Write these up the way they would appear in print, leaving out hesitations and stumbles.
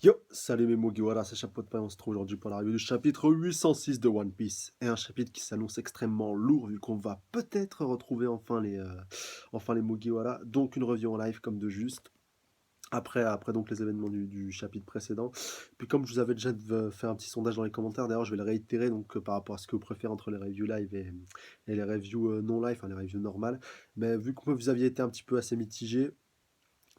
Yo, salut mes Mugiwara, c'est Chapeau de Paille, on se trouve aujourd'hui pour la review du chapitre 806 de One Piece. Et un chapitre qui s'annonce extrêmement lourd vu qu'on va peut-être retrouver enfin les Mugiwara. Donc une review en live comme de juste. Après donc les événements du chapitre précédent. Puis comme je vous avais déjà fait un petit sondage dans les commentaires, d'ailleurs je vais le réitérer donc par rapport à ce que vous préférez entre les reviews live et les reviews non live, enfin les reviews normales. Mais vu que vous aviez été un petit peu assez mitigé,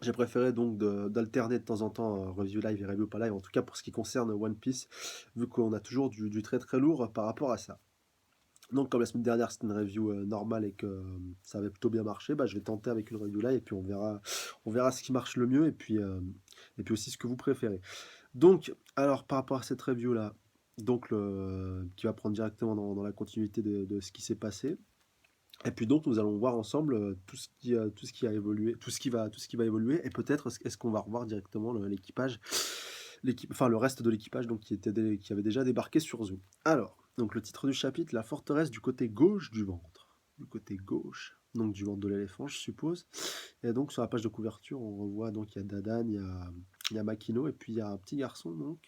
j'ai préféré donc d'alterner de temps en temps review live et review pas live, en tout cas pour ce qui concerne One Piece, vu qu'on a toujours du très très lourd par rapport à ça. Donc comme la semaine dernière c'était une review normale et que ça avait plutôt bien marché, bah, je vais tenter avec une review live et puis on verra ce qui marche le mieux et puis aussi ce que vous préférez. Donc, alors par rapport à cette review là, donc qui va prendre directement dans la continuité de ce qui s'est passé. Et puis donc nous allons voir ensemble tout ce qui a évolué, tout ce qui va évoluer, et peut-être est-ce qu'on va revoir directement enfin le reste de l'équipage donc qui avait déjà débarqué sur Zou. Alors, donc le titre du chapitre, la forteresse du côté gauche du ventre. Du côté gauche, donc du ventre de l'éléphant, je suppose. Et donc sur la page de couverture, on revoit donc il y a Dadan, il y a Makino, et puis il y a un petit garçon donc.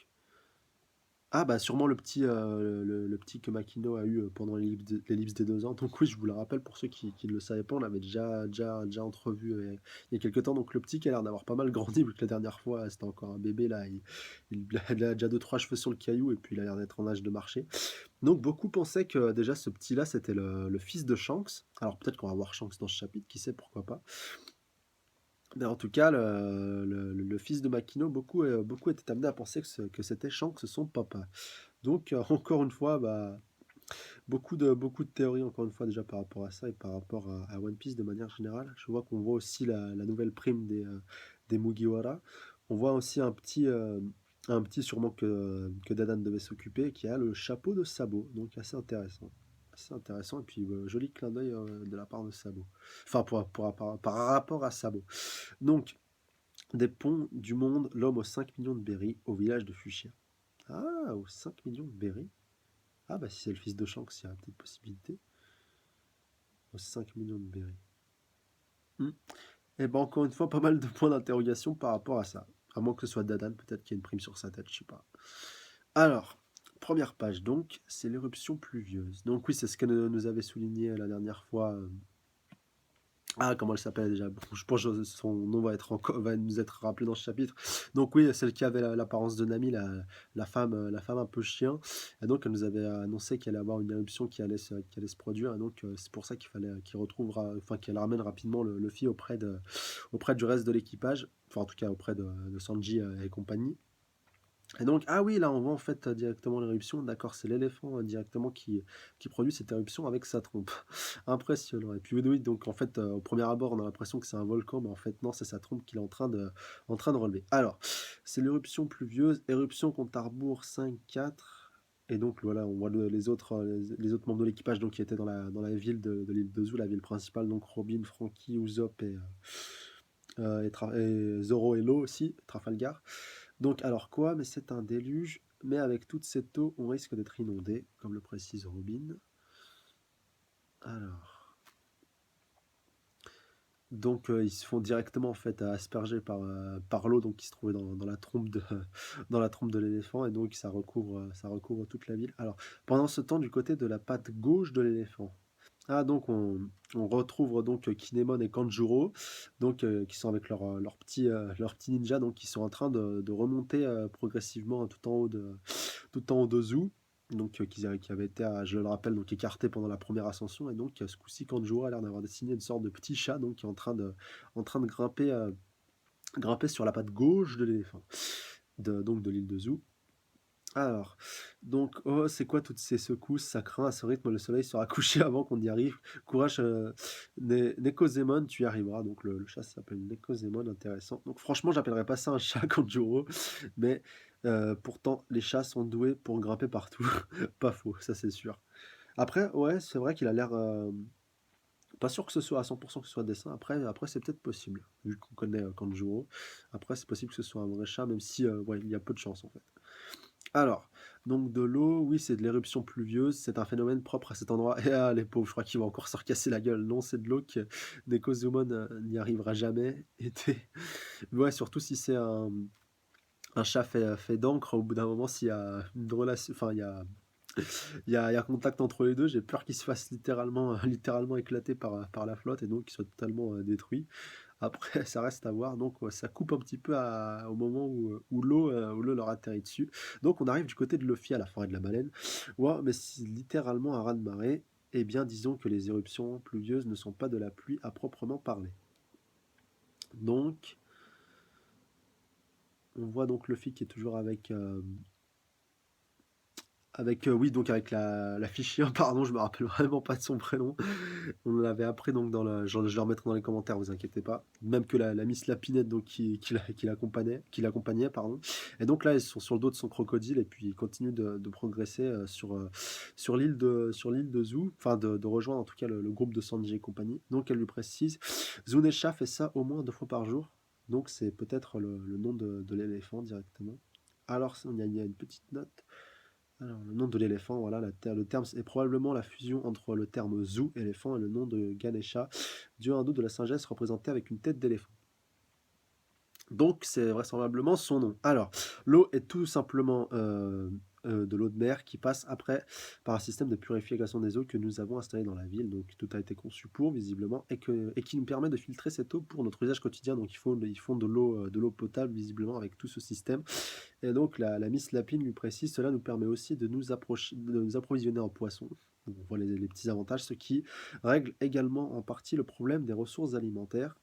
Ah bah sûrement le petit que Makino a eu pendant l'ellipse des 2 ans. Donc oui, je vous le rappelle pour ceux qui ne le savaient pas, on l'avait déjà entrevu il y a quelques temps. Donc le petit qui a l'air d'avoir pas mal grandi, vu que la dernière fois c'était encore un bébé, là il a déjà deux trois cheveux sur le caillou et puis il a l'air d'être en âge de marcher. Donc beaucoup pensaient que déjà ce petit-là c'était le fils de Shanks. Alors peut-être qu'on va voir Shanks dans ce chapitre, qui sait, pourquoi pas. Mais en tout cas, le fils de Makino, beaucoup étaient amenés à penser que c'était Shanks son papa. Donc, encore une fois, bah, beaucoup de théories, encore une fois, déjà par rapport à ça et par rapport à One Piece de manière générale. Je vois qu'on voit aussi la nouvelle prime des Mugiwara. On voit aussi un petit sûrement que Dadan devait s'occuper, qui a le chapeau de Sabo. Donc, assez intéressant. Assez intéressant. Et puis, joli clin d'œil de la part de Sabo. Enfin, par rapport à Sabo. Donc, des ponts du monde, l'homme aux 5 millions de berries au village de Fuchsia. Ah, aux 5 millions de berries. Ah bah si c'est le fils de Shanks, il y a peut-être possibilité. Aux 5 millions de berries. Et ben encore une fois, pas mal de points d'interrogation par rapport à ça. À moins que ce soit Dadan, peut-être qu'il y a une prime sur sa tête, je sais pas. Alors, première page donc, c'est l'éruption pluvieuse. Donc oui, c'est ce que nous avait souligné la dernière fois ah, comment elle s'appelle déjà? Bon, je pense que son nom va nous être rappelé dans ce chapitre. Donc oui, celle qui avait l'apparence de Nami, la femme un peu chien. Et donc elle nous avait annoncé qu'il allait avoir une éruption qui allait se produire. Et donc c'est pour ça qu'il fallait enfin qu'elle ramène rapidement le Luffy auprès du reste de l'équipage. Enfin en tout cas auprès de Sanji et compagnie. Et donc, ah oui, là on voit en fait directement l'éruption, d'accord, c'est l'éléphant directement qui produit cette éruption avec sa trompe. Impressionnant. Et puis oui, oui, donc en fait, au premier abord, on a l'impression que c'est un volcan, mais en fait non, c'est sa trompe qu'il est en train de relever. Alors, c'est l'éruption pluvieuse, éruption compte à rebours 5-4. Et donc voilà, on voit les autres membres de l'équipage donc, qui étaient dans la ville de l'île de Zou, la ville principale, donc Robin, Franky, Usopp et Zoro et Law aussi, Trafalgar. Donc, alors quoi? Mais c'est un déluge. Mais avec toute cette eau, on risque d'être inondé, comme le précise Robin. Alors. Donc, ils se font directement en fait asperger par l'eau donc qui se trouvait dans la trompe dans la trompe de l'éléphant et donc ça recouvre toute la ville. Alors, pendant ce temps, du côté de la patte gauche de l'éléphant. Ah donc on retrouve donc Kinemon et Kanjuro donc qui sont avec leur petit ninja donc qui sont en train de remonter progressivement tout en haut de Zoo donc qui avait été je le rappelle donc écarté pendant la première ascension et donc ce coup-ci Kanjuro a l'air d'avoir dessiné une sorte de petit chat donc qui est en train de grimper sur la patte gauche de l'éléphant donc de l'île de Zoo. Alors, donc, oh, c'est quoi toutes ces secousses? Ça craint, à ce rythme, le soleil sera couché avant qu'on y arrive. Courage, Nekozemon, tu y arriveras. Donc, le chat s'appelle Nekozemon, intéressant. Donc, franchement, j'appellerais pas ça un chat, Kanjuro, mais pourtant, les chats sont doués pour grimper partout. Pas faux, ça c'est sûr. Après, ouais, c'est vrai qu'il a l'air. Pas sûr que ce soit à 100% que ce soit dessin. Après c'est peut-être possible, vu qu'on connaît Kanjuro. Après, c'est possible que ce soit un vrai chat, même si ouais, il y a peu de chance en fait. Alors, donc de l'eau, oui, c'est de l'éruption pluvieuse, c'est un phénomène propre à cet endroit. Et ah, les pauvres, je crois qu'ils vont encore se recasser la gueule. Non, c'est de l'eau que Nekozumon n'y arrivera jamais. Ouais, surtout si c'est un chat fait d'encre, au bout d'un moment, s'il y a une relation, enfin, il y a contact entre les deux, j'ai peur qu'il se fasse littéralement, littéralement éclater par la flotte et donc qu'il soit totalement détruit. Après, ça reste à voir, donc ouais, ça coupe un petit peu au moment où l'eau leur atterrit dessus. Donc on arrive du côté de Luffy à la forêt de la baleine. Ouais, mais c'est littéralement un raz-de-marée. Eh bien, disons que les éruptions pluvieuses ne sont pas de la pluie à proprement parler. Donc, on voit donc Luffy qui est toujours oui, donc avec la fille chien, pardon, je me rappelle vraiment pas de son prénom. On l'avait appris donc je le remettrai dans les commentaires, vous inquiétez pas. Même que la Miss Lapinette donc qui l'accompagnait, pardon. Et donc là, ils sont sur le dos de son crocodile et puis ils continuent de progresser sur l'île de Zou, enfin de rejoindre en tout cas le groupe de Sanji et compagnie. Donc elle lui précise, Zunesha fait ça au moins 2 fois par jour. Donc c'est peut-être le nom de l'éléphant directement. Alors il y a une petite note. Alors, le nom de l'éléphant, voilà, le terme est probablement la fusion entre le terme Zou, éléphant, et le nom de Ganesha, dieu hindou de la sagesse représenté avec une tête d'éléphant. Donc, c'est vraisemblablement son nom. Alors, l'eau est tout simplement de l'eau de mer qui passe après par un système de purification des eaux que nous avons installé dans la ville. Donc, tout a été conçu pour, visiblement, et qui nous permet de filtrer cette eau pour notre usage quotidien. Donc, ils font de l'eau potable, visiblement, avec tout ce système. Et donc, la Miss Lapine lui précise, cela nous permet aussi de nous approvisionner en poissons. Donc, on voit les petits avantages, ce qui règle également en partie le problème des ressources alimentaires.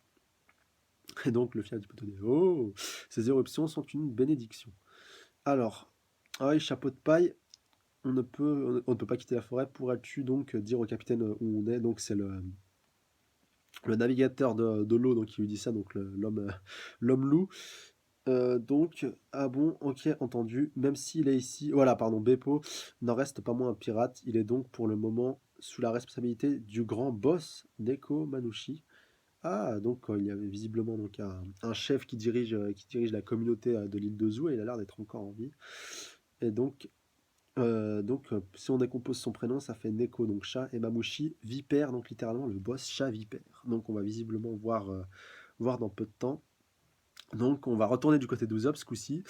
Et donc, le fier du poteau dit, oh, ces éruptions sont une bénédiction. Alors, ah oui, chapeau de paille, on ne peut pas quitter la forêt. Pourrais-tu donc dire au capitaine où on est? Donc, c'est le navigateur de l'eau donc, qui lui dit ça, donc l'homme loup. Donc, ah bon, ok, entendu. Même s'il est ici, voilà, pardon, Beppo n'en reste pas moins un pirate. Il est donc pour le moment sous la responsabilité du grand boss Neko Manushi. Ah, donc il y avait visiblement donc un chef qui dirige la communauté de l'île de Zou et il a l'air d'être encore en vie. Et donc, si on décompose son prénom, ça fait Neko, donc chat, et Mamushi, vipère, donc littéralement le boss chat vipère. Donc on va visiblement voir dans peu de temps. Donc on va retourner du côté d'Usopp ce coup-ci,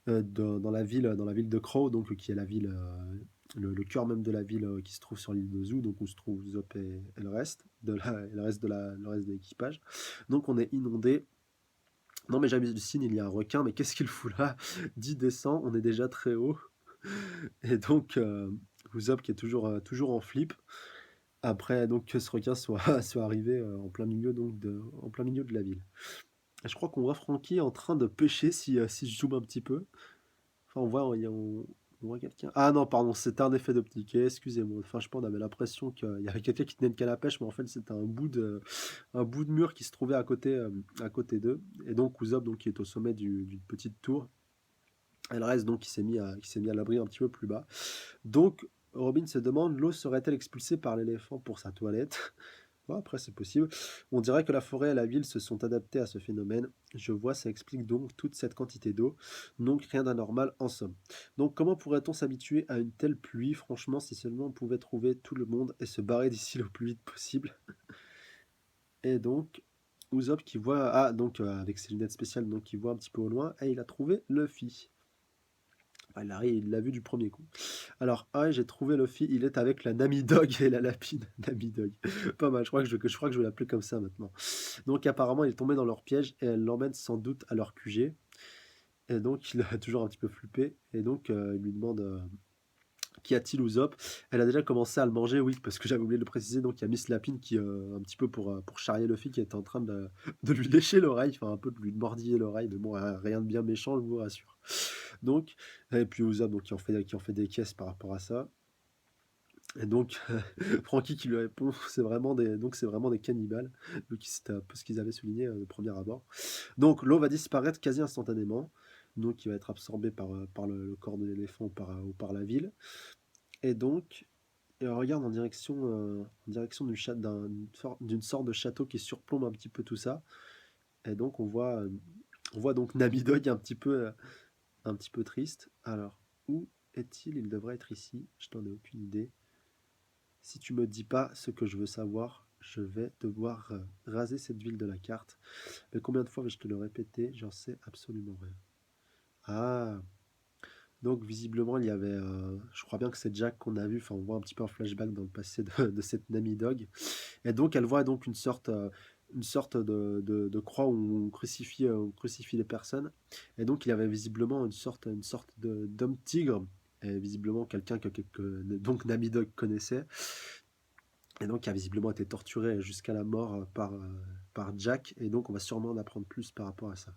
dans la ville de Crow, donc qui est la ville, le cœur même de la ville qui se trouve sur l'île de Zou, donc où se trouve Usopp et le reste le reste de l'équipage. Donc on est inondé. Non mais j'hallucine, il y a un requin, mais qu'est-ce qu'il fout là? 10 descend, on est déjà très haut. Et donc Usopp qui est toujours en flip. Après donc que ce requin soit arrivé en plein milieu de la ville. Et je crois qu'on voit Frankie en train de pêcher si je zoome un petit peu. Enfin, on voit quelqu'un. Ah non, pardon, c'était un effet d'optique. Excusez-moi. Enfin, je pense qu'on avait l'impression qu'il y avait quelqu'un qui tenait une canne à pêche, mais en fait, c'était un bout de mur qui se trouvait à côté d'eux. Et donc, Usopp, donc, qui est au sommet d'une petite tour. Et le reste, donc, qui s'est mis à l'abri un petit peu plus bas. Donc, Robin se demande, l'eau serait-elle expulsée par l'éléphant pour sa toilette? Ouais, après, c'est possible. On dirait que la forêt et la ville se sont adaptés à ce phénomène. Je vois, ça explique donc toute cette quantité d'eau. Donc rien d'anormal en somme. Donc comment pourrait-on s'habituer à une telle pluie? Franchement, si seulement on pouvait trouver tout le monde et se barrer d'ici le plus vite possible. Et donc, Usopp qui voit... Ah, donc avec ses lunettes spéciales, donc il voit un petit peu au loin. Et il a trouvé Luffy. Enfin, il l'a vu du premier coup. Alors, j'ai trouvé Luffy, il est avec la Nami Dog et la lapine. Nami Dog. Pas mal, je crois que je vais l'appeler comme ça maintenant. Donc, apparemment, il est tombé dans leur piège et elle l'emmène sans doute à leur QG. Et donc, il a toujours un petit peu flippé. Et donc, il lui demande qu'y a-t-il Usopp. Elle a déjà commencé à le manger, oui, parce que j'avais oublié de le préciser. Donc, il y a Miss Lapine qui, un petit peu pour charrier Luffy, qui était en train de lui lécher l'oreille, enfin, un peu de lui mordiller l'oreille. Mais bon, rien de bien méchant, je vous rassure. Donc, et puis Usopp, donc, qui en fait des caisses par rapport à ça. Et donc, Frankie qui lui répond, c'est vraiment des cannibales. Donc, c'était un peu ce qu'ils avaient souligné de premier abord. Donc, l'eau va disparaître quasi instantanément. Donc, il va être absorbé par le corps de l'éléphant ou par la ville. Et donc, on regarde en direction d'une sorte de château qui surplombe un petit peu tout ça. Et donc, on voit donc Nami Dog un petit peu triste. Alors, où est-il? Il devrait être ici. Je n'en ai aucune idée. Si tu me dis pas ce que je veux savoir, je vais devoir raser cette ville de la carte. Mais combien de fois vais-je te le répéter? J'en sais absolument rien. Ah, donc visiblement il y avait, je crois bien que c'est Jack qu'on a vu, enfin on voit un petit peu un flashback dans le passé de cette Namie Dog. Et donc elle voit donc une sorte de croix où on crucifie les personnes. Et donc il y avait visiblement une sorte d'homme tigre, et visiblement quelqu'un donc Namie Dog connaissait, et donc qui a visiblement été torturé jusqu'à la mort par Jack. Et donc on va sûrement en apprendre plus par rapport à ça.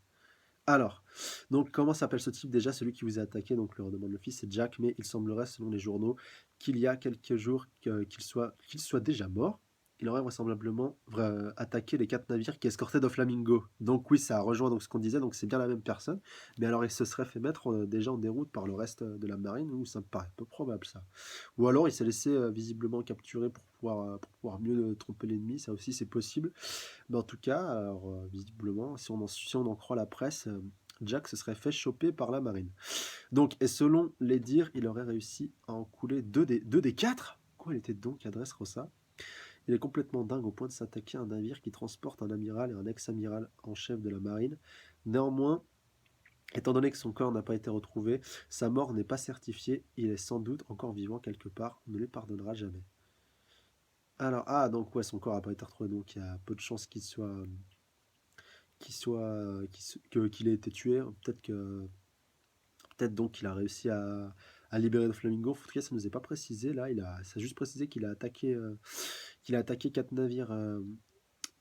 Alors, donc comment s'appelle ce type déjà, celui qui vous a attaqué, donc le redemande le fils, c'est Jack, mais il semblerait, selon les journaux, qu'il y a quelques jours qu'il soit déjà mort. Il aurait vraisemblablement attaqué les 4 navires qui escortaient Doflamingo. Donc oui, ça rejoint donc ce qu'on disait, donc c'est bien la même personne. Mais alors il se serait fait mettre déjà en déroute par le reste de la marine, ou ça me paraît peu probable ça. Ou alors il s'est laissé visiblement capturer pour pouvoir mieux tromper l'ennemi, ça aussi c'est possible. Mais en tout cas, alors, visiblement, si on en croit la presse, Jack se serait fait choper par la marine. Donc, et selon les dires, il aurait réussi à en couler deux des 4. Quoi, il était donc à Dressrosa? Il est complètement dingue au point de s'attaquer à un navire qui transporte un amiral et un ex-amiral en chef de la marine. Néanmoins, étant donné que son corps n'a pas été retrouvé, sa mort n'est pas certifiée, il est sans doute encore vivant quelque part, on ne lui pardonnera jamais. Alors, ah, donc ouais, son corps n'a pas été retrouvé, donc il y a peu de chances qu'il ait été tué. Peut-être donc qu'il a réussi à libérer le Flamingo. En tout cas, ça ne nous est pas précisé. Là, ça a juste précisé qu'il a attaqué 4 navires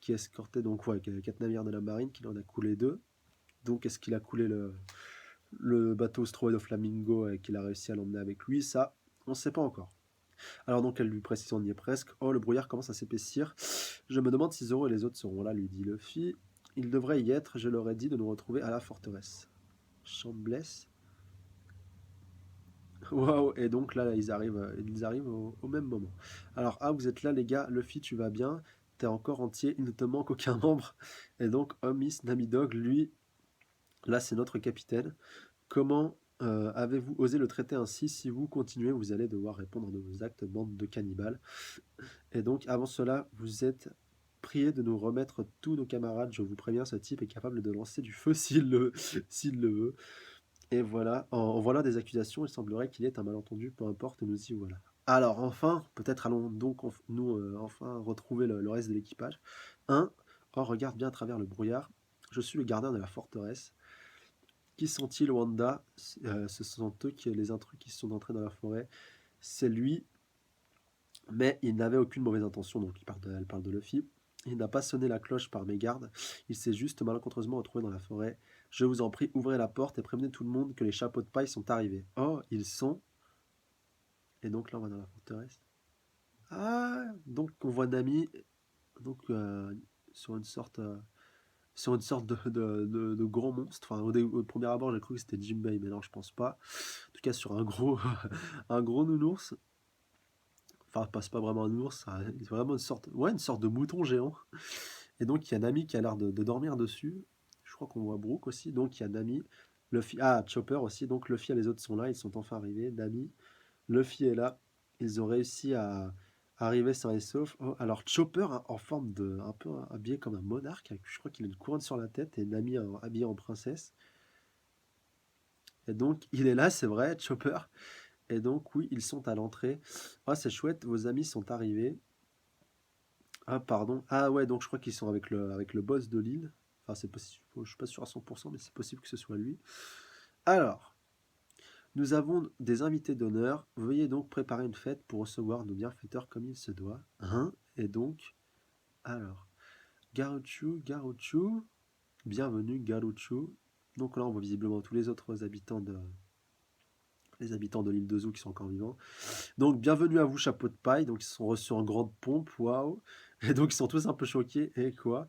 qui escortaient donc ouais, 4 navires de la marine, qu'il en a coulé 2. Donc, est-ce qu'il a coulé le bateau Stroé de Flamingo et qu'il a réussi à l'emmener avec lui? Ça, on ne sait pas encore. Alors donc, elle lui précise, on y est presque. Oh, le brouillard commence à s'épaissir. Je me demande si Zoro et les autres seront là, lui dit Luffy. Ils devraient y être, je leur ai dit de nous retrouver à la forteresse. Chambless. Waouh, et donc là, ils arrivent au même moment. Alors, ah, vous êtes là, les gars, Luffy, tu vas bien, t'es encore entier, il ne te manque aucun membre. Et donc, Omis Namidog, lui, là, c'est notre capitaine. Comment avez-vous osé le traiter ainsi? Si vous continuez, vous allez devoir répondre de vos actes, bande de cannibales. Et donc, avant cela, vous êtes prié de nous remettre tous nos camarades. Je vous préviens, ce type est capable de lancer du feu s'il le veut. Et voilà, en voilà des accusations, il semblerait qu'il y ait un malentendu, peu importe, nous y voilà. Alors enfin, peut-être allons donc nous enfin retrouver le reste de l'équipage. Oh, regarde bien à travers le brouillard, je suis le gardien de la forteresse. Qui sont-ils, Wanda? Ce sont eux les intrus qui sont entrés dans la forêt. C'est lui, mais il n'avait aucune mauvaise intention, donc elle parle de Luffy. Il n'a pas sonné la cloche par mégarde, il s'est juste malencontreusement retrouvé dans la forêt. Je vous en prie, ouvrez la porte et prévenez tout le monde que les chapeaux de paille sont arrivés. Oh, ils sont... Et donc là, on va dans la forteresse. Ah, donc on voit Nami donc, sur une sorte, sur une sorte de grand monstre. Enfin, au premier abord, j'ai cru que c'était Jinbei, mais non, je pense pas. En tout cas, sur un gros, un gros nounours. Enfin, c'est pas vraiment un ours, c'est vraiment une sorte de mouton géant. Et donc, il y a Nami qui a l'air de dormir dessus. Je crois qu'on voit Brooke aussi. Donc, il y a Nami, Luffy, ah, Chopper aussi. Donc, Luffy et les autres sont là. Ils sont enfin arrivés. Nami, Luffy est là. Ils ont réussi à arriver sains et saufs. Oh, alors, Chopper en forme un peu habillé comme un monarque. Je crois qu'il a une couronne sur la tête. Et Nami habillée en princesse. Et donc, il est là, c'est vrai, Chopper. Et donc, oui, ils sont à l'entrée. Ah, c'est chouette, vos amis sont arrivés. Ah, pardon. Ah, ouais, donc je crois qu'ils sont avec le boss de l'île. Enfin, c'est possible, je suis pas sûr à 100%, mais c'est possible que ce soit lui. Alors, nous avons des invités d'honneur. Veuillez donc préparer une fête pour recevoir nos bienfaiteurs comme il se doit. Hein? Et donc, alors, Garuchu, bienvenue Garuchu. Donc là, on voit visiblement tous les habitants de l'île de Zou qui sont encore vivants. Donc, bienvenue à vous, chapeau de paille. Donc, ils sont reçus en grande pompe. Waouh! Et donc, ils sont tous un peu choqués. Et quoi?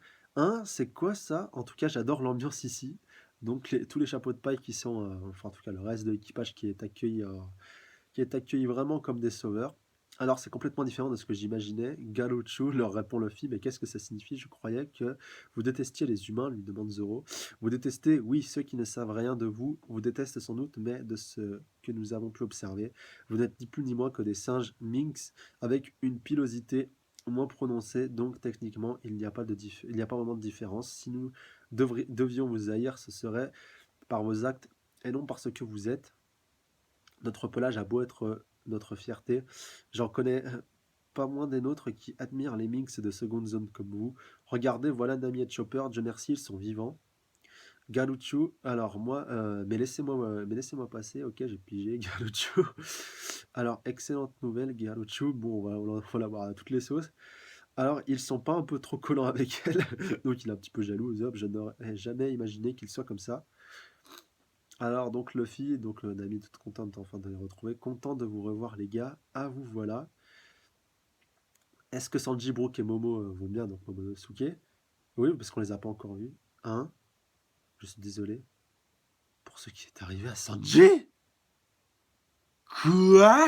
C'est quoi ça? En tout cas, j'adore l'ambiance ici. Donc, tous les chapeaux de paille qui sont, enfin, en tout cas, le reste de l'équipage qui est accueilli vraiment comme des sauveurs. Alors, c'est complètement différent de ce que j'imaginais. Galuchu leur répond Luffy, mais qu'est-ce que ça signifie? Je croyais que vous détestiez les humains, lui demande Zoro. Vous détestez, oui, ceux qui ne savent rien de vous. Vous détestez sans doute, mais de ce que nous avons pu observer. Vous n'êtes ni plus ni moins que des singes minx avec une pilosité moins prononcée, donc techniquement, il n'y a pas vraiment de différence. Si nous devions vous haïr, ce serait par vos actes et non parce que vous êtes. Notre pelage a beau être notre fierté, j'en connais pas moins des nôtres qui admirent les Minx de seconde zone comme vous. Regardez, voilà Nami et Chopper, Dieu merci, ils sont vivants. Galuchu, alors moi, mais laissez-moi passer, ok, j'ai pigé, Galuchu. Alors, excellente nouvelle, Galuchu, bon, on va l'avoir à toutes les sauces. Alors, ils sont pas un peu trop collants avec elle, donc il est un petit peu jaloux, Usopp, je n'aurais jamais imaginé qu'il soit comme ça. Alors, donc Luffy, donc Nami toute contente enfin de les retrouver, content de vous revoir les gars, à vous voilà. Est-ce que Sanji, Brook et Momo vont bien, donc Momonosuke? Oui, parce qu'on les a pas encore vus. Hein? Je suis désolé pour ce qui est arrivé à Sanji. Quoi?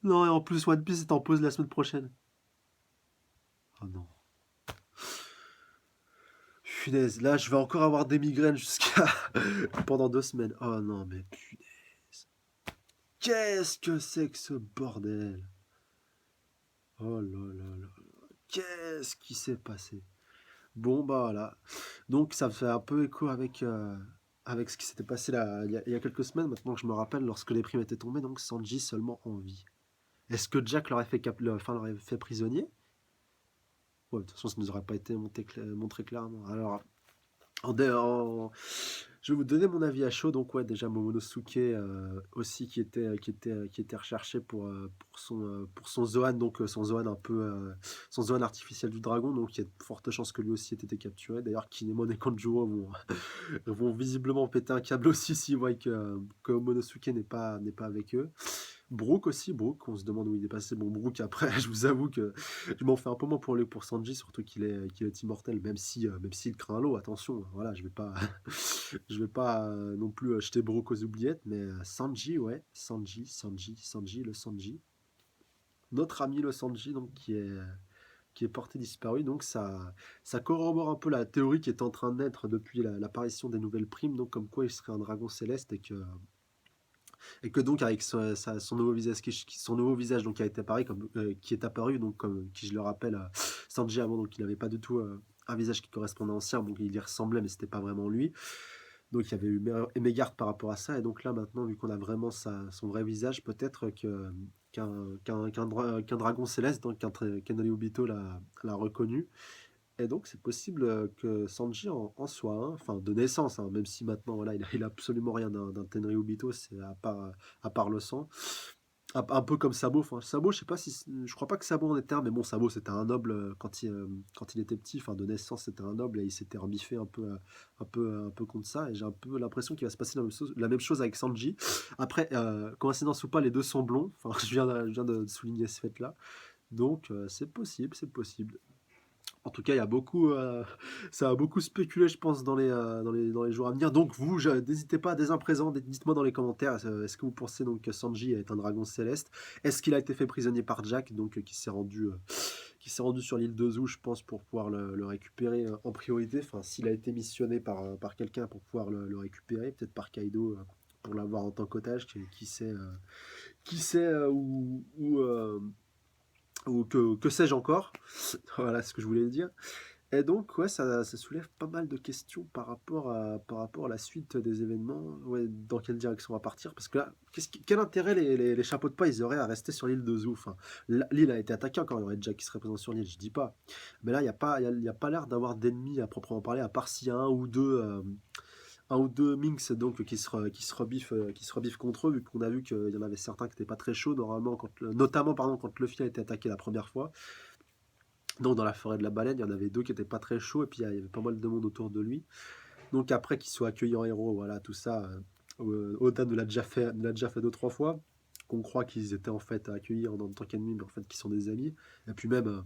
Non, et en plus, One Piece est en pause la semaine prochaine. Oh non. Punaise, là, je vais encore avoir des migraines jusqu'à pendant 2 semaines. Oh non, mais punaise. Qu'est-ce que c'est que ce bordel? Oh là là là là. Qu'est-ce qui s'est passé? Bon, bah voilà. Donc, ça fait un peu écho avec ce qui s'était passé là, il y a quelques semaines, maintenant que je me rappelle, lorsque les primes étaient tombées, donc Sanji seulement en vie. Est-ce que Jack l'aurait fait, l'aurait fait prisonnier? Ouais, de toute façon, ça ne nous aurait pas été montré clairement. Alors, en, dé- en- je vais vous donner mon avis à chaud. Donc, ouais, déjà Momonosuke aussi qui était recherché pour son Zoan, donc son Zoan un peu, son Zoan artificiel du dragon. Donc, il y a de fortes chances que lui aussi ait été capturé. D'ailleurs, Kinemon et Kanjuro vont visiblement péter un câble aussi s'ils voient que Momonosuke n'est pas avec eux. Brook aussi, Brook, on se demande où il est passé. Bon, Brook, après, je vous avoue que je m'en fais un peu moins pour Sanji, surtout qu'il est immortel, même s'il craint l'eau, attention, voilà, je vais pas, je vais pas non plus jeter Brook aux oubliettes, mais Sanji, ouais, Sanji, le Sanji. Notre ami le Sanji, donc, qui est porté disparu, donc ça corrobore un peu la théorie qui est en train de naître depuis l'apparition des nouvelles primes, donc comme quoi il serait un dragon céleste et que donc avec son nouveau visage, son nouveau visage donc, qui a été apparu, qui est apparu, donc comme qui je le rappelle, Sanji avant, donc il n'avait pas du tout un visage qui correspondait à ancien, donc il y ressemblait mais c'était pas vraiment lui. Donc il y avait eu mégarde par rapport à ça, et donc là maintenant vu qu'on a vraiment son vrai visage, peut-être qu'un dragon céleste, donc qu'un Obito l'a reconnu, et donc, c'est possible que Sanji en soit un, enfin de naissance, hein, même si maintenant, voilà, il a absolument rien d'un Tenryubito, c'est à part le sang. Un peu comme Sabo, enfin Sabo, je sais pas si, je crois pas que Sabo en était un, mais bon, Sabo c'était un noble quand il était petit, enfin de naissance c'était un noble et il s'était rebiffé un peu contre ça, et j'ai un peu l'impression qu'il va se passer la même chose avec Sanji. Après, coïncidence ou pas, les deux sont blonds, enfin je viens de souligner ce fait-là, donc c'est possible, c'est possible. En tout cas, ça a beaucoup spéculé, je pense, dans les jours à venir. Donc, vous, n'hésitez pas, dès à présent, dites-moi dans les commentaires, est-ce que vous pensez donc que Sanji est un dragon céleste? Est-ce qu'il a été fait prisonnier par Jack, donc qui s'est rendu sur l'île de Zou, je pense, pour pouvoir le récupérer en priorité. Enfin, s'il a été missionné par quelqu'un pour pouvoir le récupérer, peut-être par Kaido pour l'avoir en tant qu'otage, qui sait ou que sais-je encore. Voilà ce que je voulais dire. Et donc, ouais, ça soulève pas mal de questions par rapport à la suite des événements. Ouais, dans quelle direction on va partir? Parce que là, quel intérêt les chapeaux de paille ils auraient à rester sur l'île de Zou? Enfin, l'île a été attaquée encore, il y aurait Jack qui serait présent sur l'île, je dis pas. Mais là, il y a pas l'air d'avoir d'ennemis à proprement parler, à part s'il y a un ou deux Minx donc, qui se rebiffent contre eux, vu qu'on a vu qu'il y en avait certains qui n'étaient pas très chauds, notamment pardon, quand Luffy a été attaqué la première fois. Donc dans la forêt de la baleine, il y en avait deux qui étaient pas très chauds, et puis il y avait pas mal de monde autour de lui. Donc après qu'il soit accueilli en héros, voilà, tout ça, Oda nous l'a déjà fait 2-3 fois, qu'on croit qu'ils étaient en fait accueillis en tant qu'ennemis, mais en fait qu'ils sont des amis. Et puis même,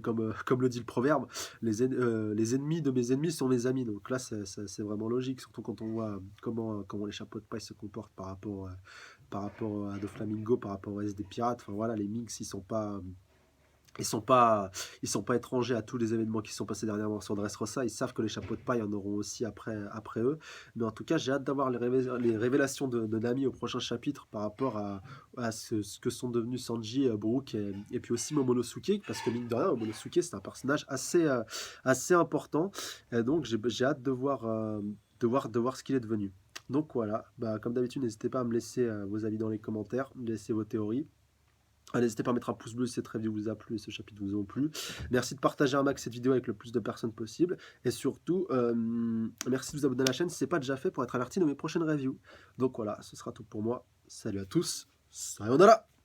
comme le dit le proverbe, les ennemis de mes ennemis sont mes amis. Donc là, c'est vraiment logique, surtout quand on voit comment les chapeaux de paille se comportent par rapport à Doflamingo, par rapport au reste des pirates. Enfin voilà, les Minks, ils sont pas, ils sont pas étrangers à tous les événements qui sont passés dernièrement sur Dressrosa. Ils savent que les chapeaux de paille en auront aussi après eux. Mais en tout cas, j'ai hâte d'avoir les révélations de Nami au prochain chapitre par rapport à ce que sont devenus Sanji, Brook et puis aussi Momonosuke. Parce que mine de rien, Momonosuke, c'est un personnage assez important. Et donc, j'ai hâte de voir de voir ce qu'il est devenu. Donc voilà, bah, comme d'habitude, n'hésitez pas à me laisser vos avis dans les commentaires, me laisser vos théories. N'hésitez pas à mettre un pouce bleu si cette review vous a plu et ce chapitre vous a plu. Merci de partager un max cette vidéo avec le plus de personnes possible. Et surtout, merci de vous abonner à la chaîne si ce n'est pas déjà fait pour être averti de mes prochaines reviews. Donc voilà, ce sera tout pour moi. Salut à tous. Sayonara!